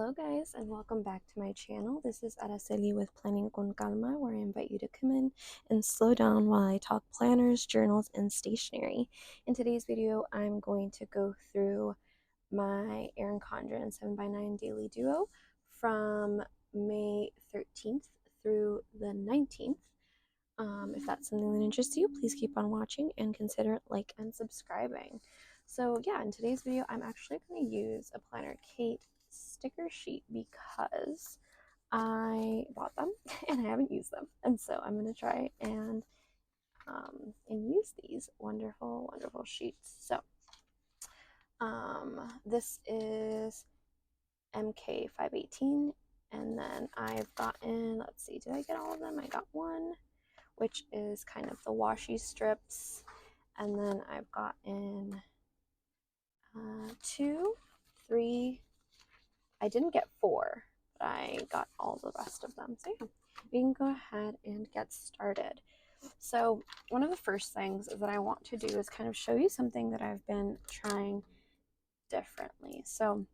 Hello guys, and welcome back to my channel. This is Araceli with Planning con Calma, where I invite you to come in and slow down while I talk planners, journals, and stationery. In today's video, I'm going to go through my Erin Condren 7x9 Daily Duo from May 13th through the 19th. If that's something that interests you, please keep on watching and consider like and subscribing. So yeah, in today's video, I'm actually going to use a Planner Kate sticker sheet because I bought them and I haven't used them, and so I'm going to try and use these wonderful sheets. So this is MK 518, and then I've gotten, let's see, did I get all of them? I got one, which is kind of the washi strips, and then I've gotten 2, 3, I didn't get 4, but I got all the rest of them. So yeah, we can go ahead and get started. So one of the first things that I want to do is kind of show you something that I've been trying differently. So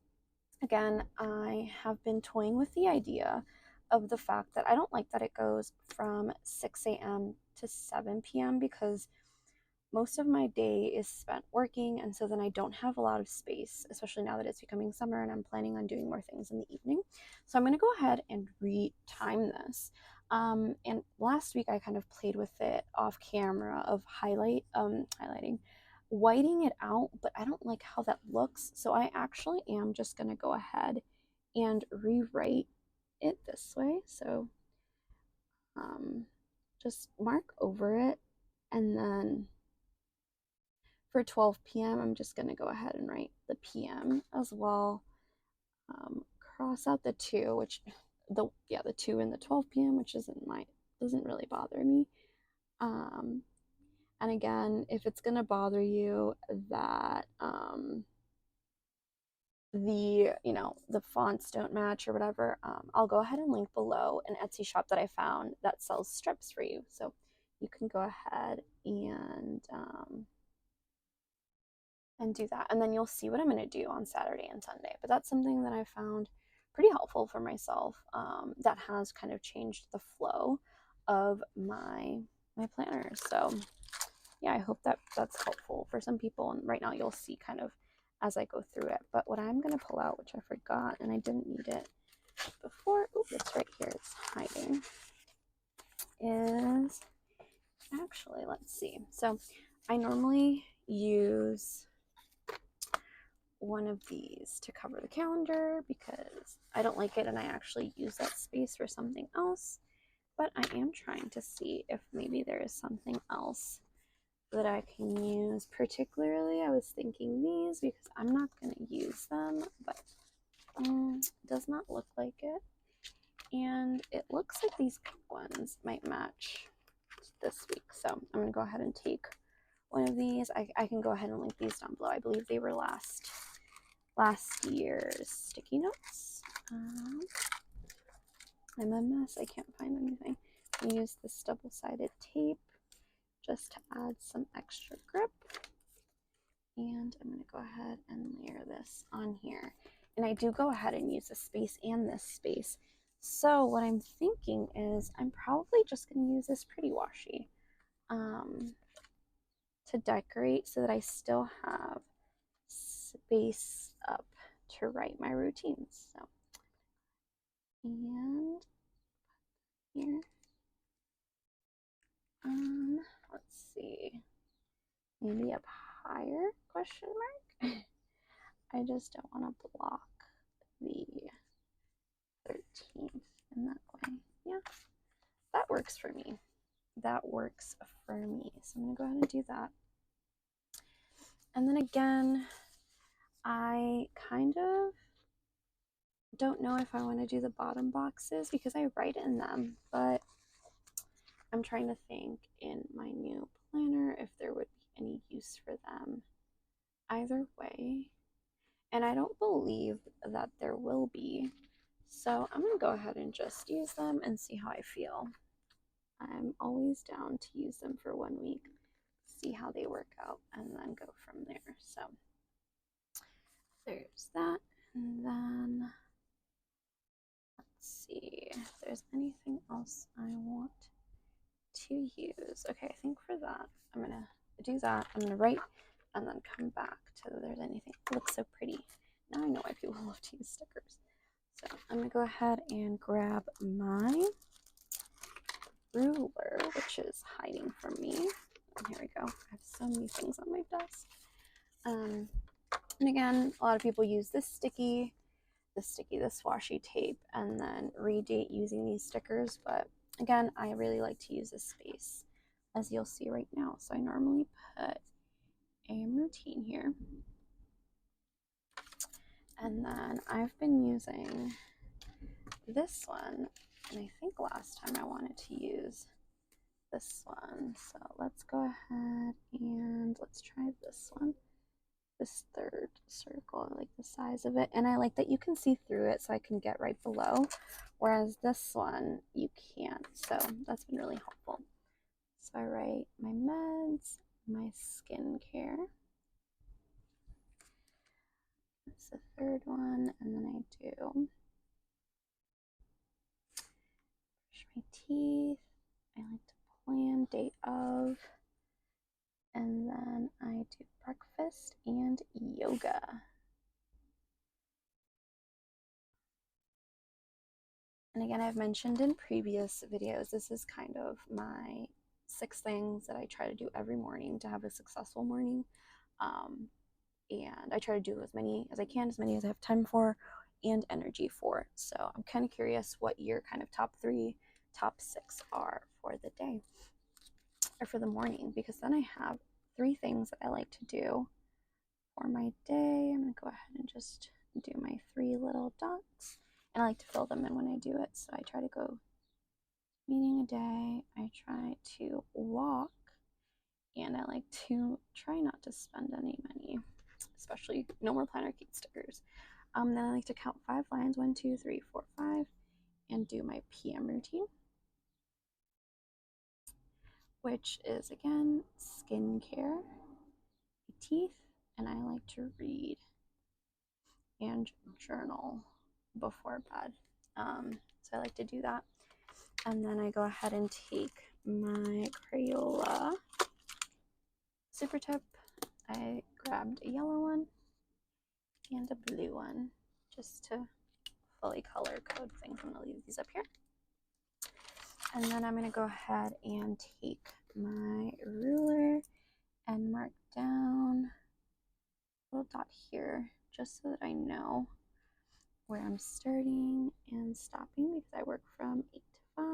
again, I have been toying with the idea of the fact that I don't like that it goes from 6 a.m. to 7 p.m. because most of my day is spent working, and so then I don't have a lot of space, especially now that it's becoming summer and I'm planning on doing more things in the evening. So I'm going to go ahead and retime this. And last week I kind of played with it off camera of highlighting, whiting it out, but I don't like how that looks. So I actually am just going to go ahead and rewrite it this way. So just mark over it, and then for 12 p.m., I'm just going to go ahead and write the p.m. as well. Cross out the 2, which the 2 and the 12 p.m., which doesn't really bother me. And again, if it's going to bother you that the fonts don't match or whatever, I'll go ahead and link below an Etsy shop that I found that sells strips for you. So you can go ahead and do that, and then you'll see what I'm going to do on Saturday and Sunday. But that's something that I found pretty helpful for myself, that has kind of changed the flow of my planners. So yeah, I hope that that's helpful for some people, and right now you'll see kind of as I go through it. But what I'm going to pull out, which I forgot and I didn't need it before, it's right here, it's hiding, is actually, let's see, so I normally use one of these to cover the calendar because I don't like it and I actually use that space for something else. But I am trying to see if maybe there is something else that I can use. Particularly, I was thinking these because I'm not going to use them, but it does not look like it. And it looks like these pink ones might match this week. So I'm going to go ahead and take one of these. I can go ahead and link these down below. I believe they were last year's sticky notes. I'm a mess. I can't find anything. I use this double-sided tape just to add some extra grip. And I'm going to go ahead and layer this on here. And I do go ahead and use this space and this space. So what I'm thinking is I'm probably just going to use this pretty washi to decorate so that I still have space up to write my routines. So, and here, let's see, maybe up higher, question mark. I just don't want to block the 13th in that way. Yeah, that works for me. That works for me. So I'm gonna go ahead and do that. And then again, I kind of don't know if I want to do the bottom boxes because I write in them, but I'm trying to think in my new planner if there would be any use for them either way. And I don't believe that there will be. So I'm going to go ahead and just use them and see how I feel. I'm always down to use them for 1 week, see how they work out, and then go from there. So there's that. And then see if there's anything else I want to use. Okay, I think for that, I'm gonna do that. I'm gonna write and then come back to if there's anything. It looks so pretty. Now I know why people love to use stickers. So I'm gonna go ahead and grab my ruler, which is hiding from me. And here we go. I have so many things on my desk. And again, a lot of people use this washi tape, and then redate using these stickers. But again, I really like to use this space, as you'll see right now. So I normally put a routine here. And then I've been using this one, and I think last time I wanted to use this one. So let's go ahead and let's try this one. This third circle, I like the size of it, and I like that you can see through it, so I can get right below, whereas this one you can't. So that's been really helpful. So I write my meds, my skincare. That's the third one, and then I do brush my teeth. I like to plan day of, and then I do breakfast and yoga. And again, I've mentioned in previous videos, this is kind of my 6 things that I try to do every morning to have a successful morning. And I try to do as many as I can, as many as I have time for and energy for. So I'm kind of curious what your kind of top 3, top 6 are for the day or for the morning, because then I have 3 things that I like to do for my day. I'm going to go ahead and just do my 3 little dots. And I like to fill them in when I do it. So I try to go meeting a day. I try to walk, and I like to try not to spend any money, especially no more planner key stickers. Then I like to count 5 lines, 1, 2, 3, 4, 5, and do my PM routine, which is again skincare, teeth, and I like to read and journal before bed. So I like to do that. And then I go ahead and take my Crayola super tip. I grabbed a yellow one and a blue one just to fully color code things. I'm going to leave these up here. And then I'm going to go ahead and take my ruler and mark down a little dot here just so that I know where I'm starting and stopping, because I work from 8 to 5.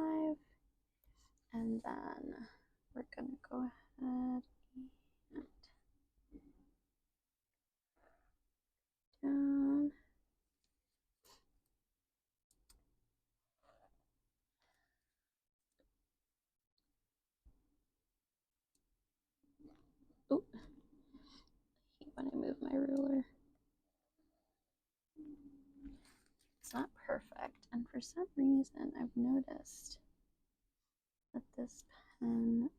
And then we're going to go ahead and down. Oh, I hate when I move my ruler. It's not perfect, and for some reason I've noticed that this pen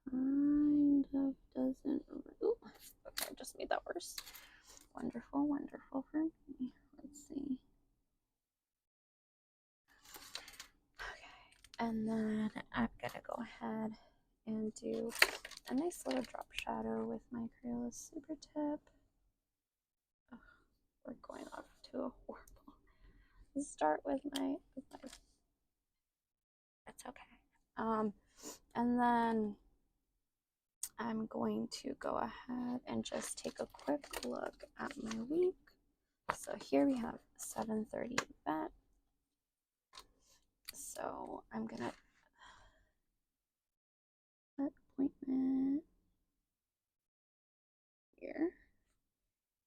kind of doesn't. Ooh, okay, I just made that worse. Wonderful, wonderful for me. Let's see. Okay, and then I'm gonna go ahead and do a nice little drop shadow with my Crayola super tip. Oh, we're going off to a horrible. Let's start with my. It's okay. And then I'm going to go ahead and just take a quick look at my week. So here we have 7:30 vet. So I'm gonna put appointment here.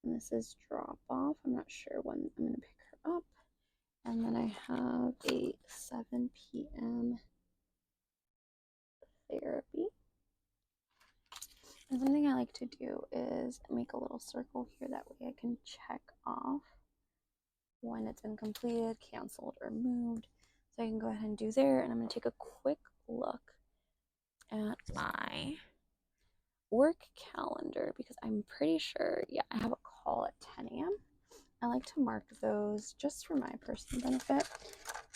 And this is drop off. I'm not sure when I'm gonna pick her up. And then I have a 7 p.m. therapy. And something I like to do is make a little circle here. That way I can check off when it's been completed, canceled, or moved. So I can go ahead and do there. And I'm going to take a quick look at my work calendar, because I'm pretty sure, yeah, I have a call at 10 a.m. I like to mark those just for my personal benefit.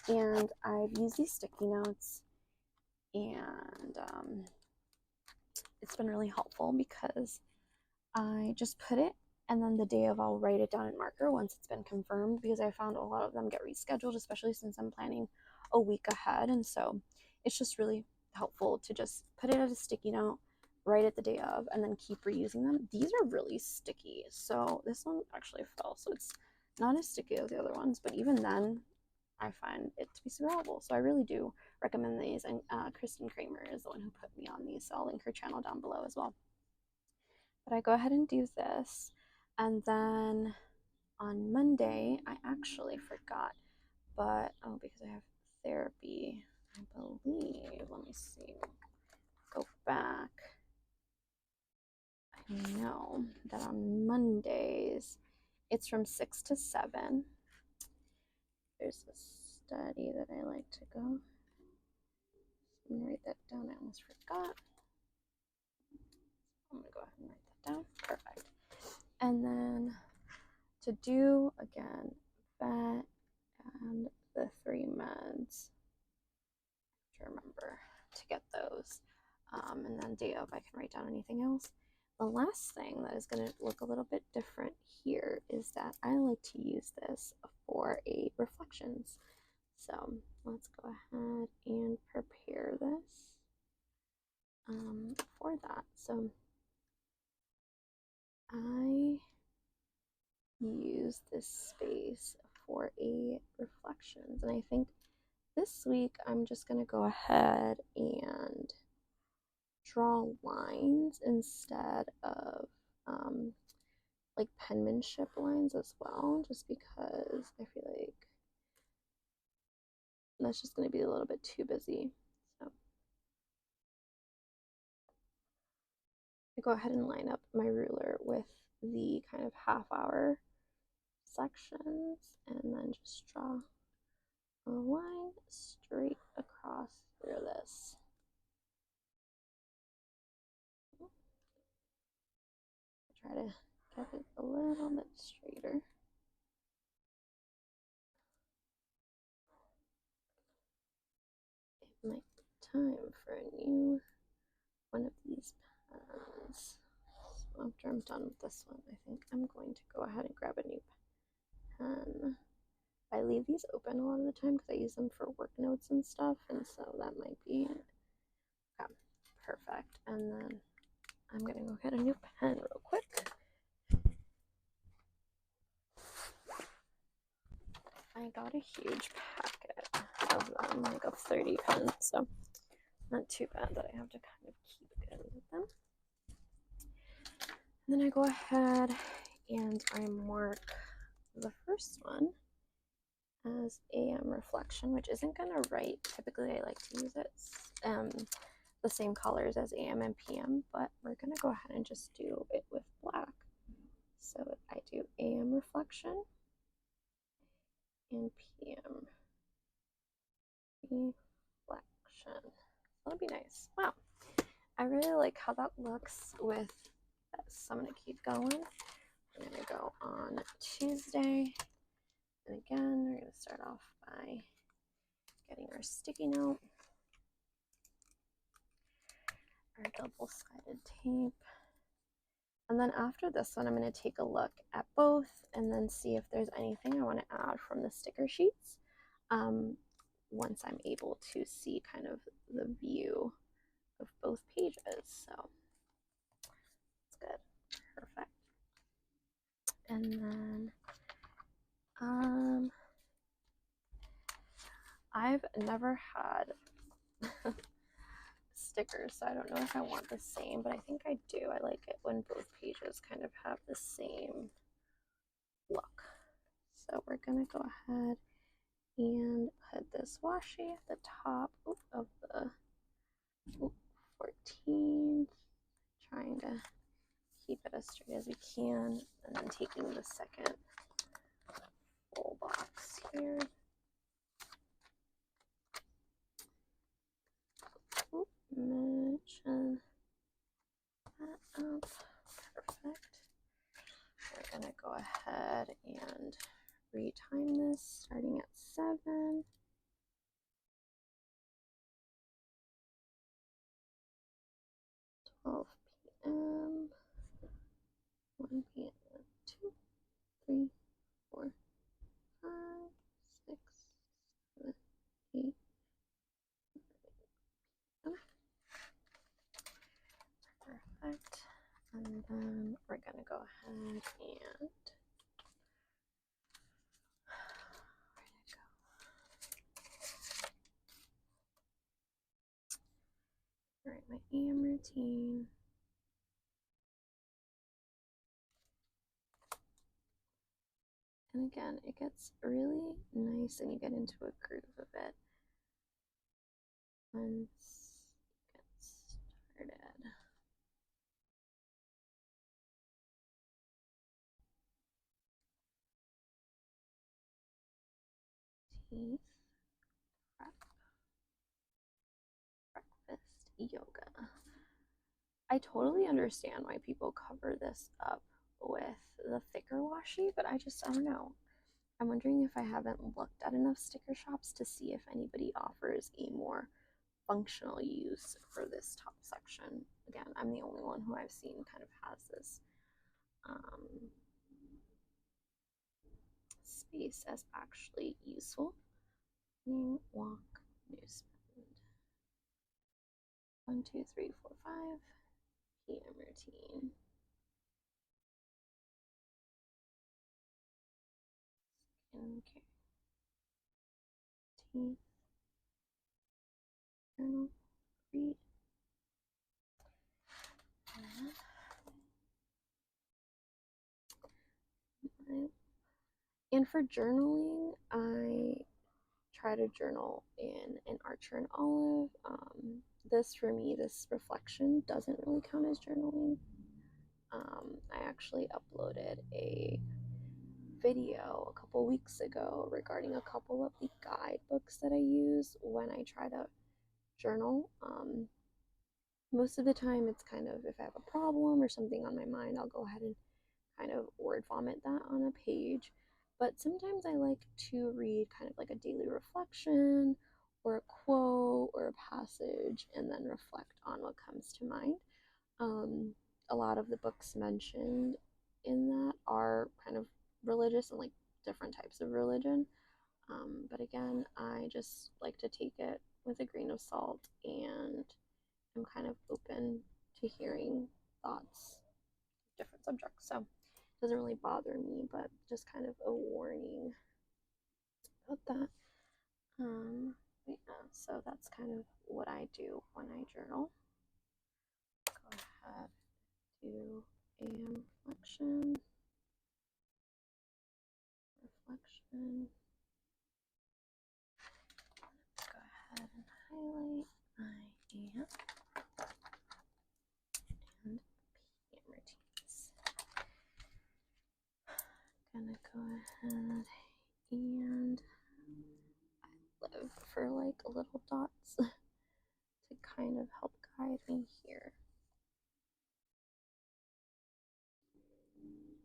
And I've used these sticky notes, and it's been really helpful because I just put it, and then the day of I'll write it down in marker once it's been confirmed, because I found a lot of them get rescheduled, especially since I'm planning a week ahead. And so it's just really helpful to just put it as a sticky note, write it the day of, and then keep reusing them. These are really sticky. So this one actually fell, so it's not as sticky as the other ones, but even then I find it to be super helpful. So I really do recommend these. And Kristen Kramer is the one who put me on these, so I'll link her channel down below as well. But I go ahead and do this, and then on Monday I actually forgot, but because I have therapy, I believe, let me see, go back. I know that on Mondays it's from 6 to 7. There's a study that I like to go. I'm gonna write that down. I almost forgot. I'm gonna go ahead and write that down. Perfect. And then to do again vet and the 3 meds, to remember to get those, and then day of I can write down anything else. The last thing that is going to look a little bit different here is that I like to use this for a reflections. So let's go ahead and prepare this for that. So I use this space for a reflections, and I think this week I'm just going to go ahead and draw lines instead of like penmanship lines as well, just because I feel like that's just going to be a little bit too busy. So I go ahead and line up my ruler with the kind of half-hour sections, and then just draw a line straight across through this. Try to get it a little bit straighter. It might be time for a new one of these pens. So after I'm done with this one, I think I'm going to go ahead and grab a new pen. I leave these open a lot of the time because I use them for work notes and stuff, and so that might be it. Okay, perfect. And then I'm gonna go get a new pen real quick. I got a huge packet of them, like of 30 pens, so not too bad that I have to kind of keep good with them. And then I go ahead and I mark the first one as AM reflection, which isn't gonna write. Typically I like to use it the same colors as AM and PM, but we're gonna go ahead and just do it with black. So I do AM reflection and PM reflection. That'll be nice. Wow, I really like how that looks with this. So I'm gonna keep going. I'm gonna go on Tuesday, and again we're gonna start off by getting our sticky note, our double-sided tape, and then after this one I'm going to take a look at both and then see if there's anything I want to add from the sticker sheets once I'm able to see kind of the view of both pages. So that's good. Perfect. And then I've never had stickers, so I don't know if I want the same, but I think I do. I like it when both pages kind of have the same look. So we're gonna go ahead and put this washi at the top of the 14th, trying to keep it as straight as we can, and then taking the second full box here. Mention that up. Perfect. We're gonna go ahead and retime this starting at 7. 1 p.m. 2, 3, 4, 5, 6, 7, 8. Perfect. And then we're gonna go ahead and write my AM routine. And again, it gets really nice and you get into a groove of it once you get started. Teeth, prep, breakfast, yoga. I totally understand why people cover this up with the thicker washi, but I don't know. I'm wondering if I haven't looked at enough sticker shops to see if anybody offers a more functional use for this top section. Again, I'm the only one who I've seen kind of has this space as actually useful. Walk, new spend. 1, 2, 3, 4, 5 p.m. routine. Skincare. Teeth. Journal. Read. And for journaling, I try to journal in an Archer and Olive. This for me, this reflection doesn't really count as journaling. I actually uploaded a video a couple weeks ago regarding a couple of the guidebooks that I use when I try to journal. Most of the time it's kind of if I have a problem or something on my mind, I'll go ahead and kind of word vomit that on a page. But sometimes I like to read kind of like a daily reflection or a quote or a passage and then reflect on what comes to mind. A lot of the books mentioned in that are kind of religious and like different types of religion. But again, I just like to take it with a grain of salt and I'm kind of open to hearing thoughts, different subjects. So it doesn't really bother me, but just kind of a warning about that. But yeah, so that's kind of what I do when I journal. Go ahead, do a reflection. Go ahead and highlight I am and PM routines. Gonna go ahead and I live for like little dots to kind of help guide me here. And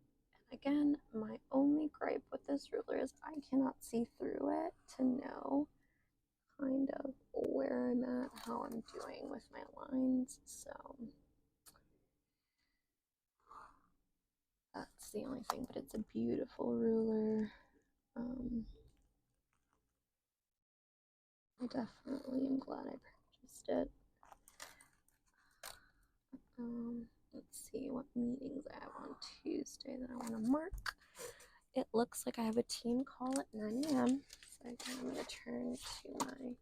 again, my only gripe with this ruler is I cannot see through it to know kind of where I'm at, how I'm doing with my lines. So that's the only thing, but it's a beautiful ruler. I definitely am glad I purchased it. Let's see what meetings I have on Tuesday that I want to mark. It looks like I have a team call at 9 a.m. So again, I'm going to turn to my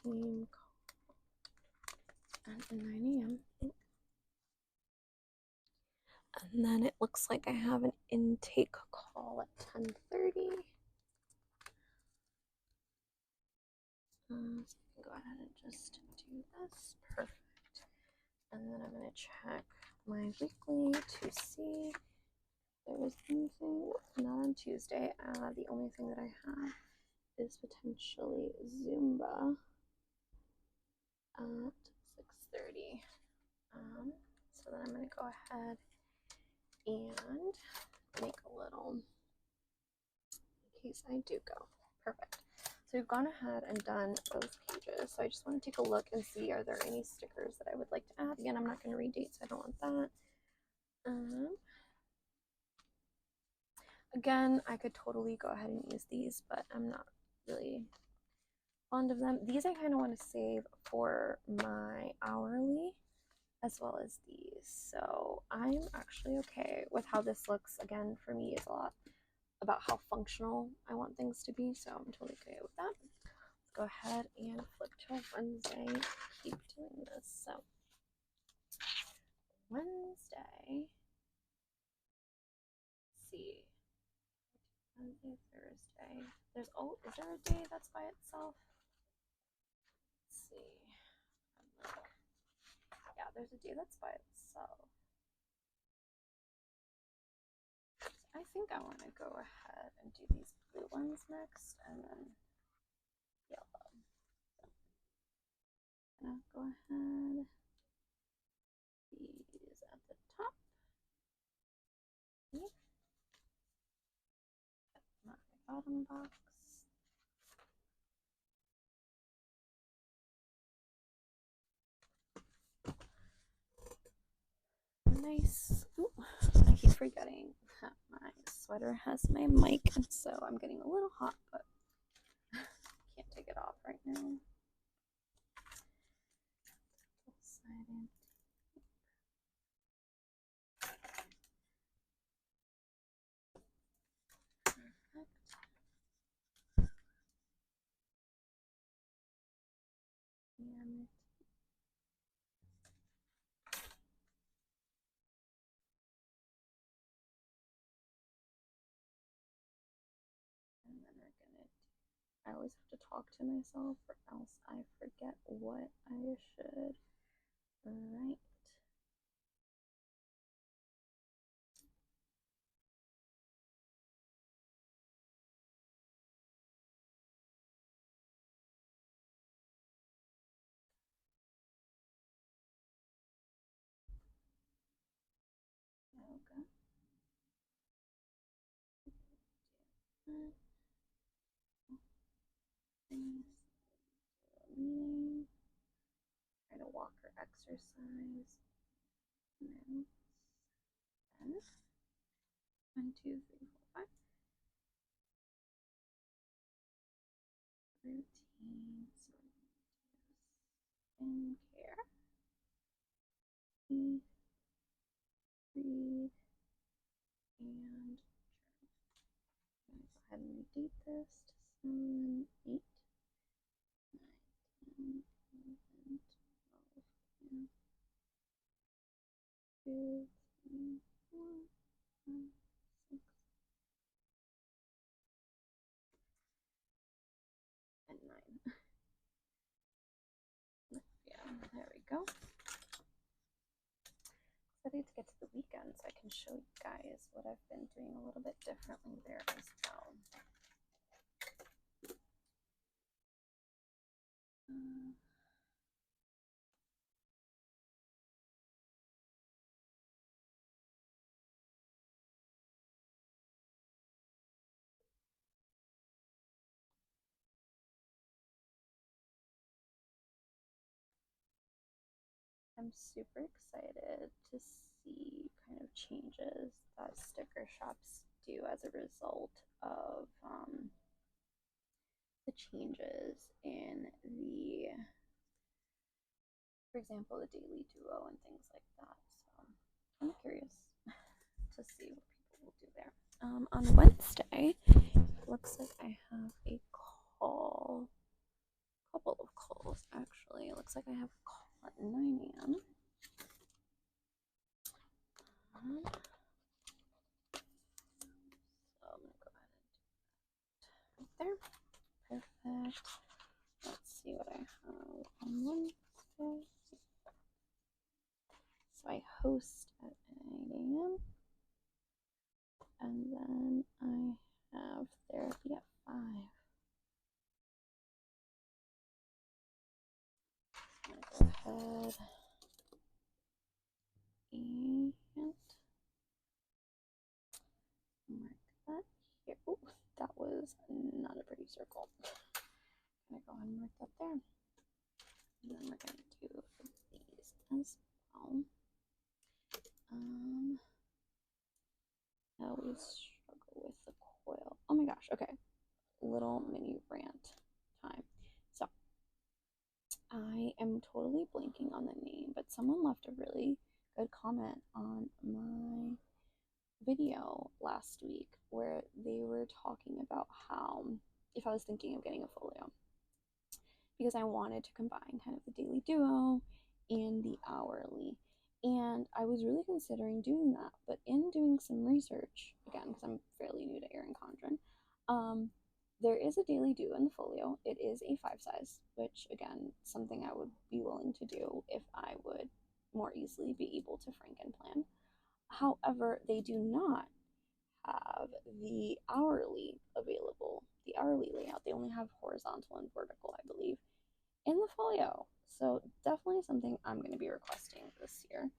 team call at 9 a.m. And then it looks like I have an intake call at 10:30. So I can go ahead and just do this. Perfect. And then I'm going to check my weekly to see if there was anything. Not on Tuesday. The only thing that I have is potentially Zumba at 6:30. So then I'm going to go ahead and make a little in case I do go. Perfect. So we've gone ahead and done those pages. So I just want to take a look and see, are there any stickers that I would like to add? Again, I'm not going to read dates. I don't want that. Again, I could totally go ahead and use these, but I'm not really fond of them. These I kind of want to save for my hourly as well as these. So I'm actually okay with how this looks. Again, for me, it's a lot about how functional I want things to be. So I'm totally okay with that. Let's go ahead and flip to Wednesday. Keep doing this. So Wednesday, let's see. Wednesday, Thursday. There's, oh, is there a day that's by itself? Let's see. Yeah, there's a day that's by itself. I think I want to go ahead and do these blue ones next, and then yellow. So I'm gonna go ahead. These at the top. Get my bottom box. Nice. Ooh, I keep forgetting that my sweater has my mic, so I'm getting a little hot, but can't take it off right now. Double-sided. Perfect. And then we're gonna, I always have to talk to myself or else I forget what I should write. Okay. Meeting. Try to walk or exercise. No. 10. 1, 2, 3, 4, 5. Routine. Skincare. Eat, read, and journal. I'm going to go ahead and redate this to 7, 8, 9, 10, 11, 12, and 2, 3, 4, 5, 6, and 9. Yeah, there we go. Ready to get to the weekend so I can show you guys what I've been doing a little bit differently there as well. I'm super excited to see kind of changes that sticker shops do as a result of the changes in the, for example, the Daily Duo and things like that. So I'm curious to see what people will do there. On Wednesday, it looks like I have a call, couple of calls actually. It looks like I have a call at 9 a.m. So I'm gonna go ahead and do that right there. Perfect. Let's see what I have on Wednesday. So I host at 8 a.m. and then I have therapy at 5. I'm gonna go ahead and mark that here. Oh, that was not a pretty circle. I'm gonna go ahead and mark that there. And then we're gonna do these as well. I always struggle with the coil. Oh my gosh, okay. Little mini rant time. So I am totally blanking on the name, but someone left a really good comment on my video last week where they were talking about how if I was thinking of getting a folio, because I wanted to combine kind of the daily duo and the hourly. And I was really considering doing that, but in doing some research, again, because I'm fairly new to Erin Condren, there is a daily duo in the folio. It is a 5 size, which again, something I would be willing to do if I would more easily be able to Frankenplan. However, they do not have the hourly available, the hourly layout. They only have horizontal and vertical, I believe, in the folio. So definitely something I'm going to be requesting this year,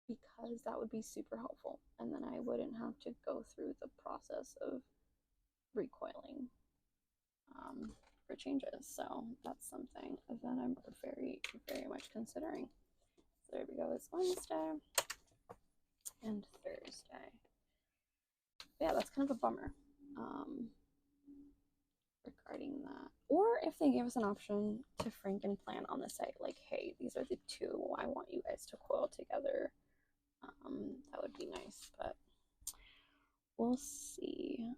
because that would be super helpful. And then I wouldn't have to go through the process of recoiling for changes. So that's something that I'm very, very much considering. So there we go. It's Wednesday and Thursday. Yeah, that's kind of a bummer regarding that. Or if they give us an option to Frankenplan on the site, like, hey, these are the two I want you guys to coil together, that would be nice. But we'll see.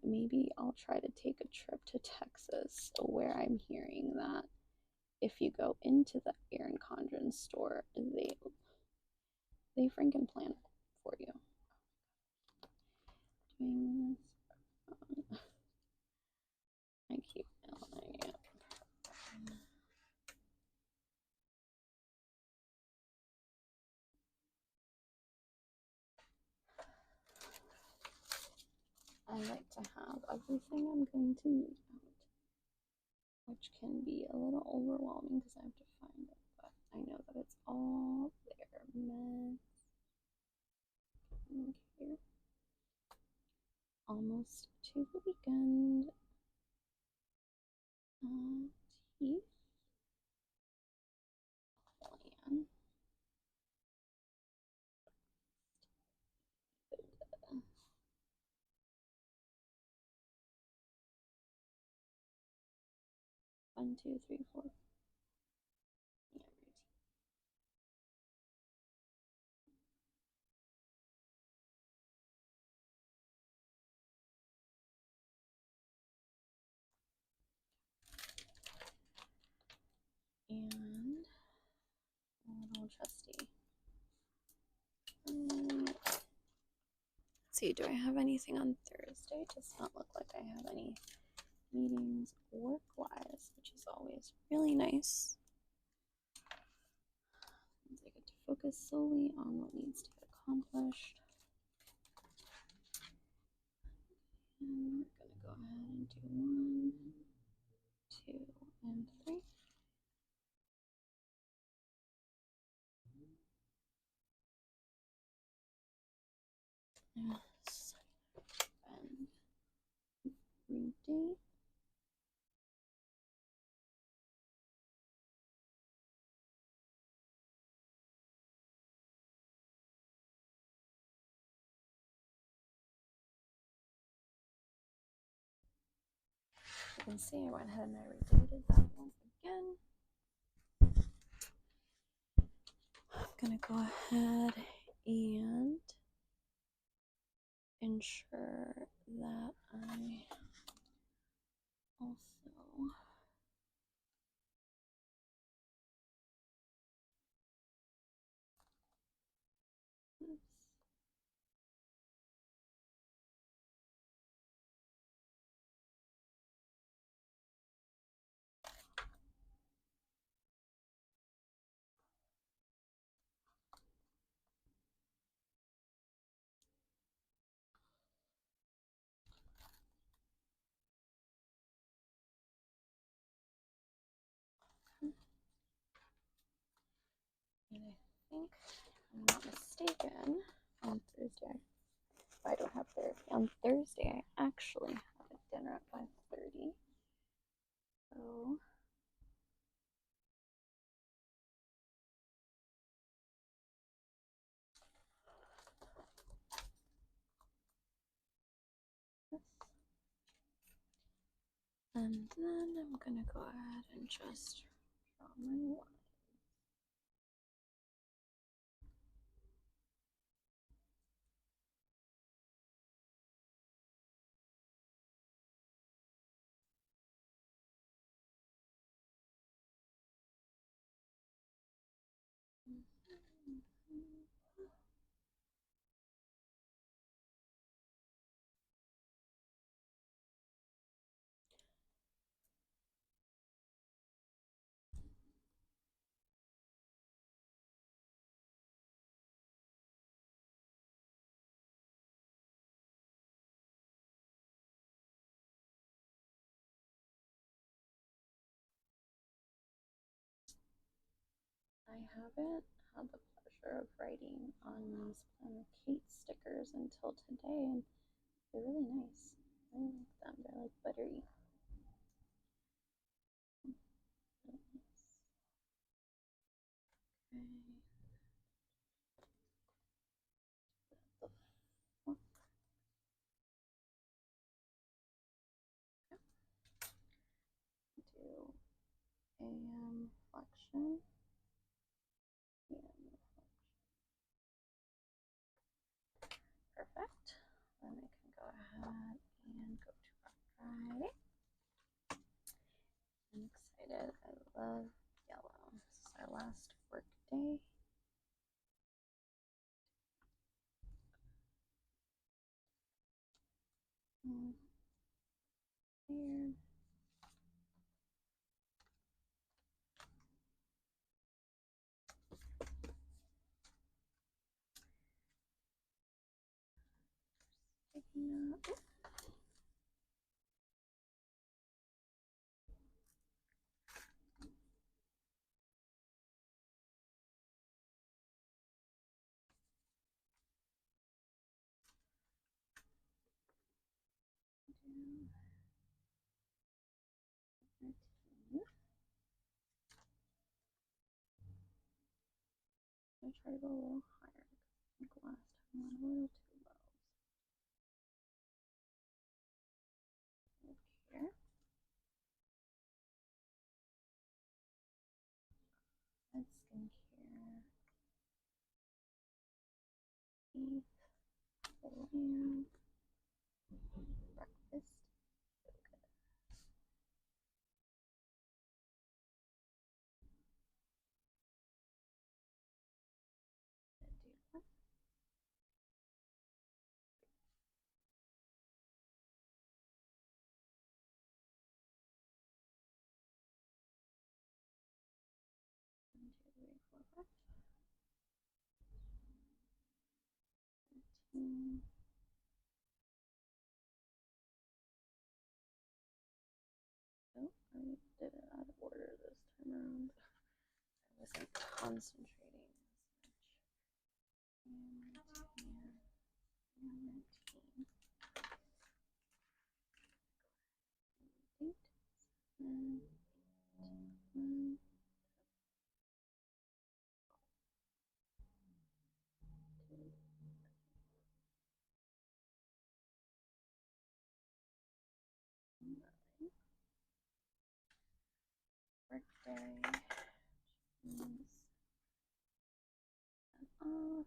Maybe I'll try to take a trip to Texas, where I'm hearing that if you go into the Erin Condren store, they Frankenplan for you. Doing this. I keep yelling it. 'Cause I like to have everything I'm going to need out, which can be a little overwhelming because I have to find it, but I know that it's all there. Meds. Okay. Almost to the weekend. Teeth. Plan. 1, 2, 3, 4. Yeah, and a little trusty. Let's see, do I have anything on Thursday? Does not look like I have any meetings work-wise, which is always really nice. Means I get to focus solely on what needs to get accomplished. And we're gonna go ahead and do 1, 2, and 3. Yes. And redate. You can see I went ahead and I redated that one again. I'm gonna go ahead and ensure that I also and I think, if I'm not mistaken, on Thursday, if I don't have therapy, on Thursday I actually have a dinner at 5:30. And then I'm gonna go ahead and just draw my line. I haven't had the pleasure of writing on these Planner Kate stickers until today, and they're really nice. I like them. They're like buttery. Really nice. Okay. Do reflection. Perfect. Then I can go ahead and go to Rock Friday. I'm excited. I love yellow. This is our last work day. Here. Taking up. I try to go a little higher because I think last time I went a little too low. Here. Head skincare. Teeth. Lamb. Breakfast. Oh, I did it out of order this time around. I wasn't concentrating as much. Birthday. Off.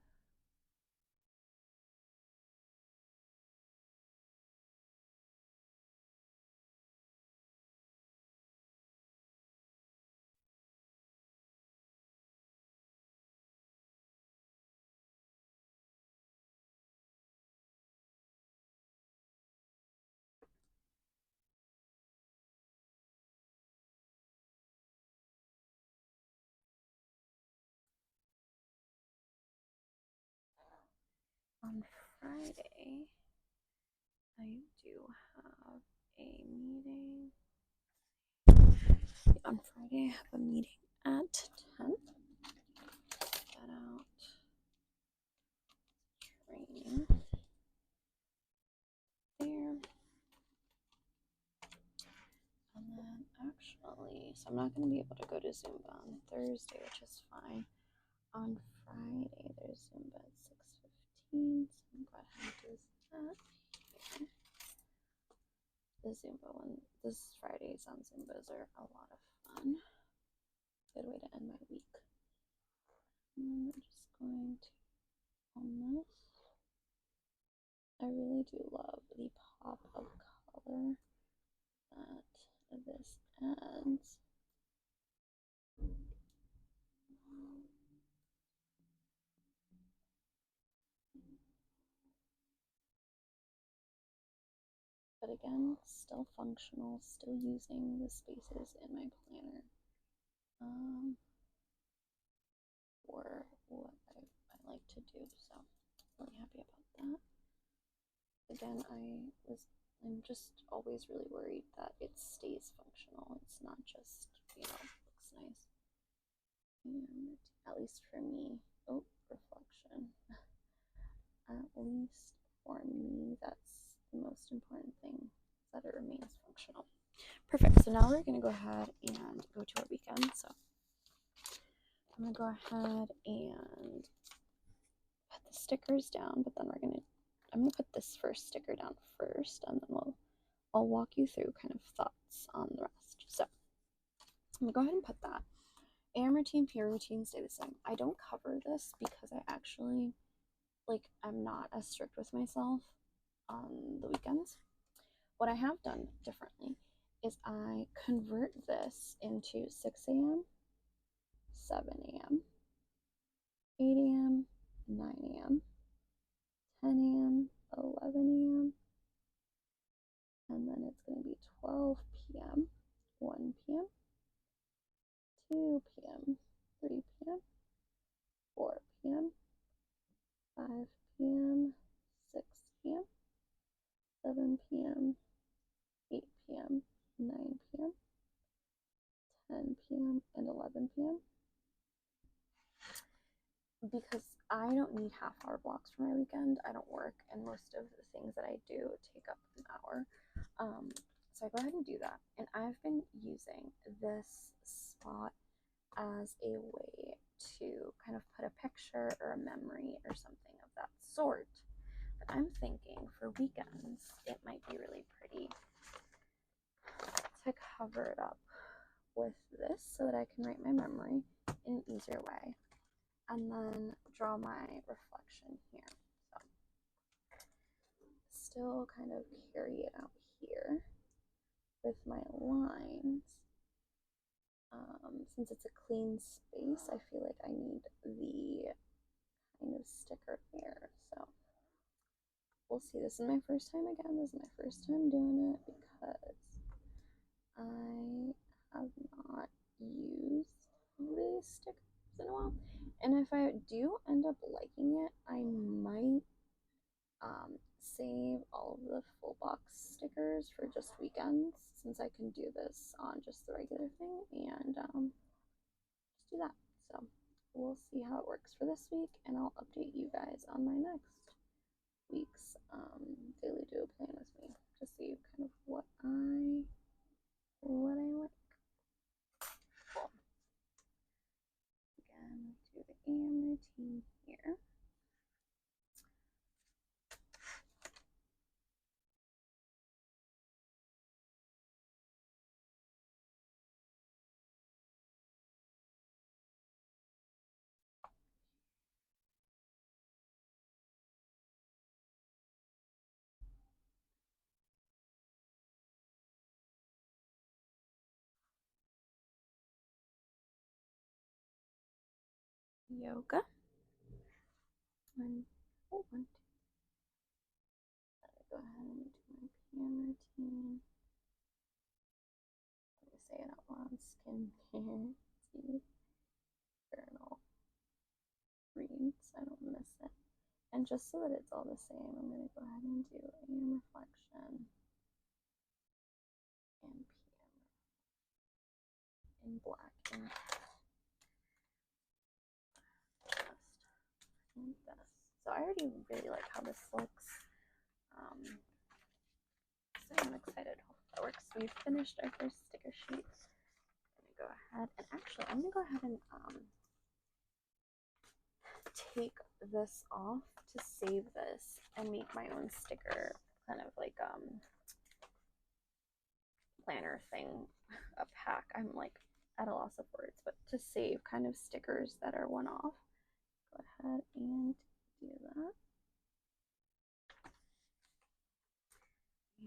On Friday, I do have a meeting. On Friday, I have a meeting at 10. Get out training there. And then actually, so I'm not going to be able to go to Zumba on Thursday, which is fine. On Friday, there's Zumba at 6:15, so I'm going to go ahead and do that here. the Zumba one. This Fridays on Zumbas are a lot of fun. Good way to end my week. And I'm just going to on this. I really do love the pop of color that this adds. But again, still functional, still using the spaces in my planner for what I like to do. So really happy about that. Again, I'm just always really worried that it stays functional. It's not just, looks nice. And at least for me, oh, reflection. At least for me, that's the most important thing, is that it remains functional. Perfect. So now we're going to go ahead and go to our weekend. So I'm going to go ahead and put the stickers down, but then I'm going to put this first sticker down first, and then I'll walk you through kind of thoughts on the rest. So I'm going to go ahead and put that. AM routine, PM routine stay the same. I don't cover this because I actually, I'm not as strict with myself on the weekends. What I have done differently is I convert this into 6 a.m., 7 a.m., 8 a.m., 9 a.m., 10 a.m., 11 a.m., and then it's going to be 12 p.m., 1 p.m., 2 p.m., 3 p.m., 4 p.m., 5 p.m., 6 p.m., 7 p.m., 8 p.m., 9 p.m., 10 p.m., and 11 p.m. Because I don't need half-hour blocks for my weekend. I don't work, and most of the things that I do take up an hour. So I go ahead and do that. And I've been using this spot as a way to kind of put a picture or a memory or something of that sort. But I'm thinking for weekends, it might be really pretty to cover it up with this so that I can write my memory in an easier way. And then draw my reflection here. So still kind of carry it out here with my lines. Since it's a clean space, I feel like I need the kind of sticker there. So we'll see. This is my first time again. This is my first time doing it because I have not used these stickers in a while. And if I do end up liking it, I might save all of the full box stickers for just weekends, since I can do this on just the regular thing, and just do that. So we'll see how it works for this week, and I'll update you guys on my next week's daily duo plan with me to see kind of what I like. Cool. Again, do the AM routine here. Yoga. One, two. Go ahead and do my PM routine. Let me say it out loud. Skincare, teeth, journal, read so I don't miss it. And just so that it's all the same, I'm going to go ahead and do AM reflection and PM in black and just like this. So I already really like how this looks. So I'm excited. Hope that works. We've finished our first sticker sheet. I'm going to go ahead and actually I'm going to go ahead and take this off to save this and make my own sticker, kind of like planner thing, a pack. I'm like at a loss of words, but to save kind of stickers that are one off. Go ahead and do that.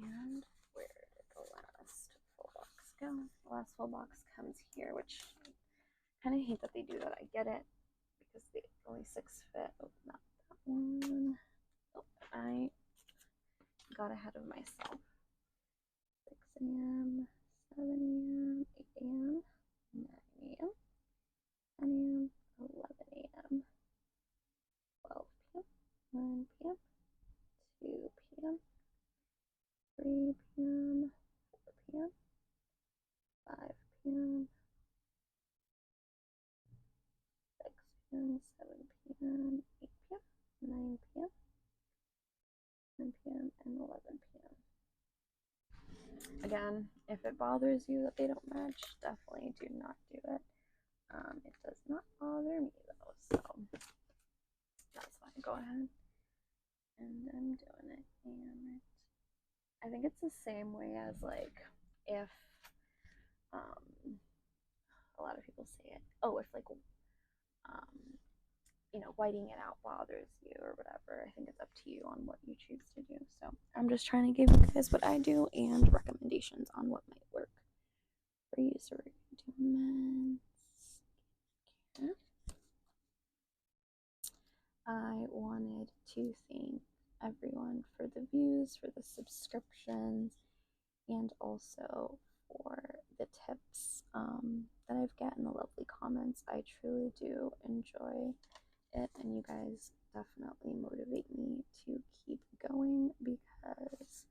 And where did the last full box go? The last full box comes here, which I kind of hate that they do that. I get it because they only 6 fit. Oh, not that one. Oh, I got ahead of myself. 6 a.m., 7 a.m., 8 a.m., 9 a.m., 10 a.m., 11 a.m., 12 p.m., 1 p.m., 2 p.m., 3 p.m., 4 p.m., 5 p.m., 6 p.m., 7 p.m., 8 p.m., 9 p.m., 10 p.m., and 11 p.m. Again, if it bothers you that they don't match, definitely do not do it. It does not bother me though, so that's fine. Go ahead. And I'm doing it. And I think it's the same way as like if a lot of people say it. Oh, if like whiting it out bothers you or whatever. I think it's up to you on what you choose to do. So I'm just trying to give you guys what I do and recommendations on what might work for you. So we're going to do men's. I wanted to thank everyone for the views, for the subscriptions, and also for the tips that I've gotten, the lovely comments. I truly do enjoy it, and you guys definitely motivate me to keep going because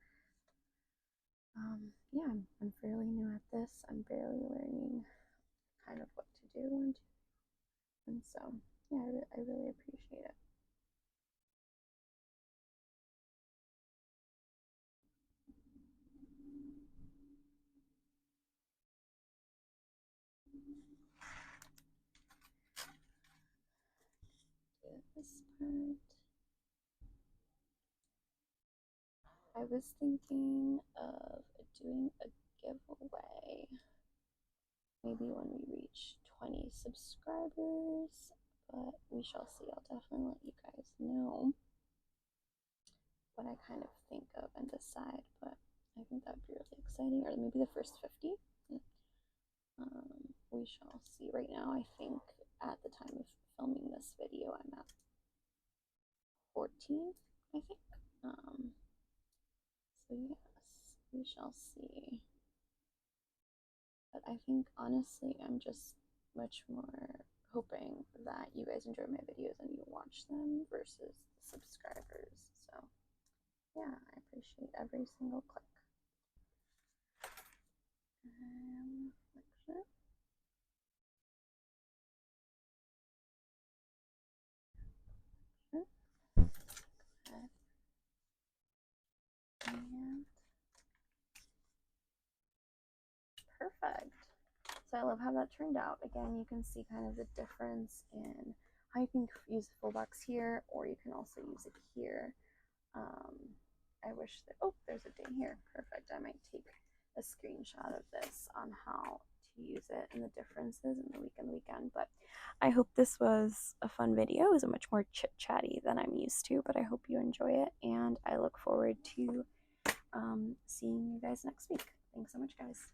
yeah, I'm fairly new at this. I'm barely learning kind of what to do, and so yeah, I really appreciate it. Do this part. I was thinking of doing a giveaway maybe when we reach 20 subscribers, but we shall see. I'll definitely let you guys know what I kind of think of and decide, but I think that'd be really exciting. Or maybe the first 50. We shall see. Right now, I think at the time of filming this video, I'm at 14, I think. So yes, we shall see. But I think honestly, I'm just much more hoping that you guys enjoy my videos and you watch them versus the subscribers. So yeah, I appreciate every single click. Reflection. And perfect. So I love how that turned out. Again, you can see kind of the difference in how you can use the full box here, or you can also use it here. I wish that, oh, there's a ding here. Perfect. I might take a screenshot of this on how to use it and the differences in the week and weekend. But I hope this was a fun video. It was a much more chit-chatty than I'm used to, but I hope you enjoy it, and I look forward to seeing you guys next week. Thanks so much, guys.